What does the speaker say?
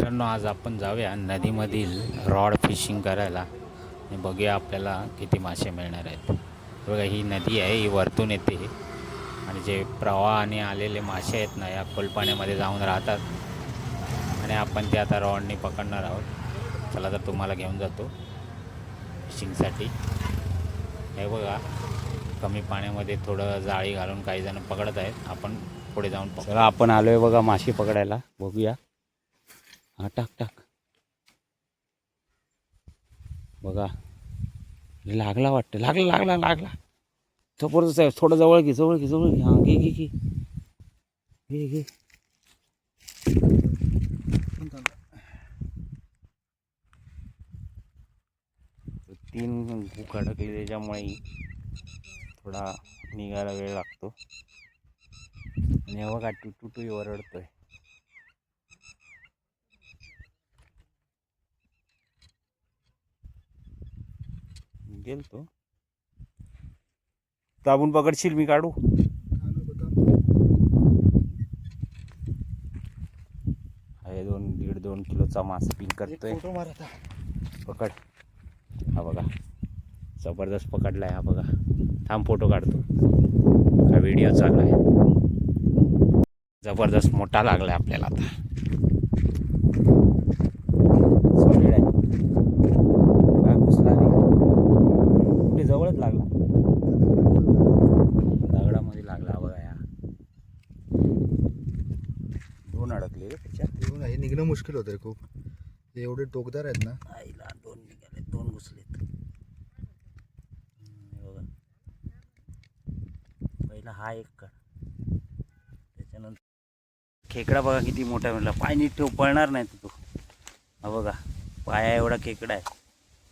मित्रांनो, आज आपण जाऊया नदीमधील रॉड फिशिंग करायला आणि बघूया आपल्याला किती मासे मिळणार आहेत. बघा, ही नदी आहे, ही वरतून येते आणि जे प्रवाहाने आलेले मासे आहेत ना, या खोलपाण्यामध्ये जाऊन राहतात आणि आपण ते आता रॉडने पकडणार आहोत. चला तर तुम्हाला घेऊन जातो फिशिंगसाठी. हे बघा, कमी पाण्यामध्ये थोडं जाळी घालून काही जण पकडत आहेत. आपण पुढे जाऊन चला, आपण आलो आहे बघा मासे पकडायला. बघूया. हा, टाक टाक. बघा, लागला वाटतं. लागला लागला लागला. जबरदस्त आहे. थोडं जवळ घे, जवळ घे, जवळ घे. हां, घे घे घे घे घे. 3 भूक अडकली, त्याच्यामुळे थोडा निघायला वेळ लागतो. आणि बघा, टुटू ओरडतोय. गेलतो दाबून पकडशील, मी काढू. आहे 1.5-2 किलोचा मासा पिंक करतोय. पकड. हा बघा, जबरदस्त पकडलाय. हा बघा, थांब फोटो काढतो. हा व्हिडिओ चालू आहे. जबरदस्त मोठा लागलाय आपल्याला आता. सॉलिड आहे. काय घुसला नाही, जवळच लागला. दगडामध्ये लागला बघा. या 2 अडकले त्याच्यात. हे निघणं मुश्किल होतं खूप. एवढे टोकदार आहेत ना. आईला 2 निघाले, 2 घुसलेत. बघा, पहिला हा एक काढ, त्याच्यानंतर खेकडा बघा किती मोठा. म्हणला पाय नीट ठेव, पळणार नाही तो. हा बघा, पाया एवढा खेकडा आहे.